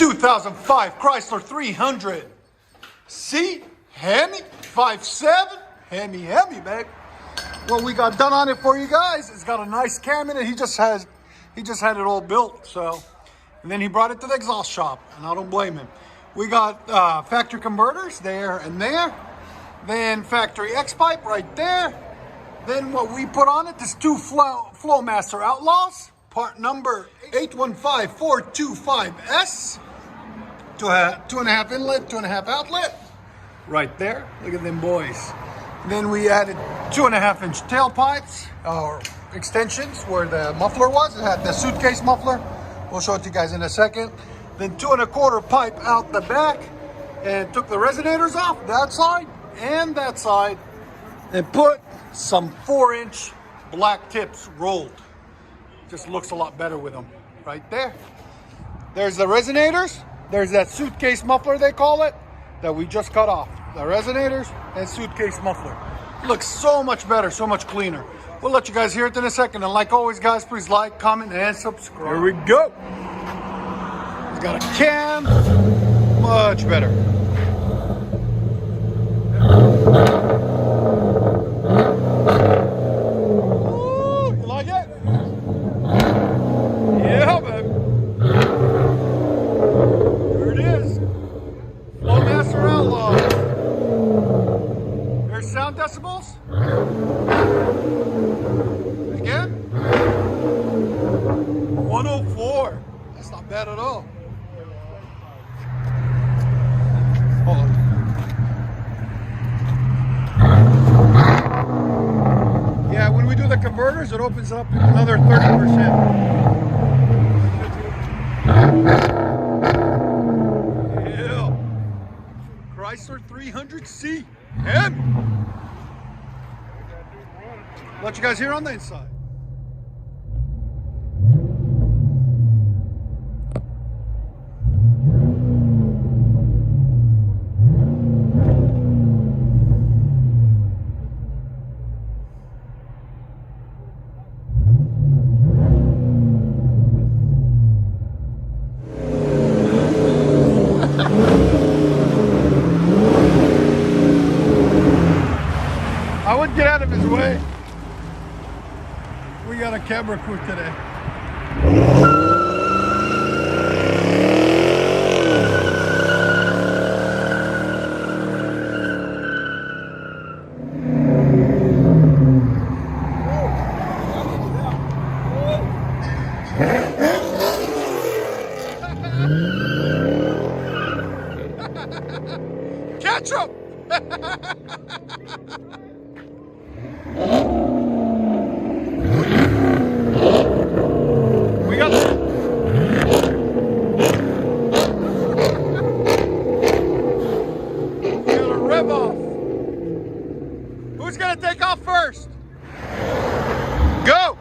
2005 Chrysler 300C HEMI 5.7 HEMI, babe. What we got done on it for you guys, it's got a nice cam in it. He just had it all built, so. And then he brought it to the exhaust shop, and I don't blame him. We got factory converters there and there. Then factory X pipe right there. Then what we put on it is two FLOWMASTER Outlaws, part number 815425S. 2.5 inlet, 2.5 outlet. Right there. Look at them boys. Then we added 2.5-inch tailpipes or extensions where the muffler was. It had the suitcase muffler. We'll show it to you guys in a second. Then 2.25 pipe out the back, and took the resonators off that side and that side, and put some 4-inch black tips rolled. Just looks a lot better with them. Right there. There's the resonators. There's that suitcase muffler, they call it, that we just cut off. The resonators and suitcase muffler. Looks so much better, so much cleaner. We'll let you guys hear it in a second. And like always, guys, please like, comment, and subscribe. Here we go. It's got a cam. Much better. Ooh, you like it? Yeah, baby. Here it is. FLOWMASTER Outlaws. There's sound decibels. Again. 104. That's not bad at all. Hold on. Yeah, when we do the converters, it opens up another 30%. Yeah. Chrysler 300C HEMI. Let you guys hear on the inside. I would get out of his way. We got a camera crew today. Catch him! We got it. We got a rev off. Who's gonna take off first? Go!